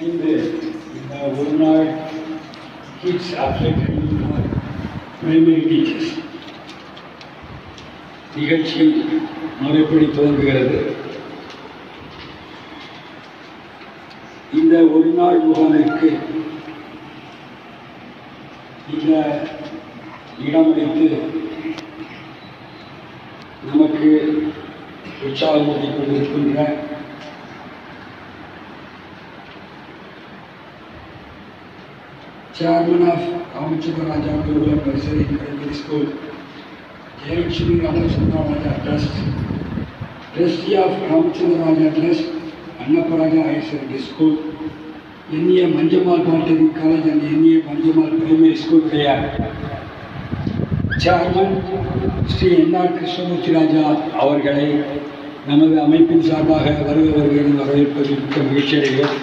இணைந்து இந்த ஒரு நாள் கிட்ஸ் அப்டேட் பிரைமரி டீச்சர்ஸ் நிகழ்ச்சி முறைப்படி துவங்குகிறது. இந்த ஒரு நாள் முகாமிற்கு இந்த இடமளித்து நமக்கு உற்சாகமூட்டிக் கொண்டிருக்கின்ற Chairman of Ramachandra Raja Global Nursery Primary School, Jayalakshmi Radhachandra Raja Trust, Trustee of Ramachandra Raja Trust, Annaparaja Higher Secondary School, N.A. Manjamal Polytechnic College and N.A. Manjamal Primary School Chairman Sri N.R. Krishnamurthy Raja அவர்களை நமது அமைப்பின் சார்பாக வருக வருக என வரவேற்பதில் மிக்க மகிழ்ச்சி அடைகிறோம்.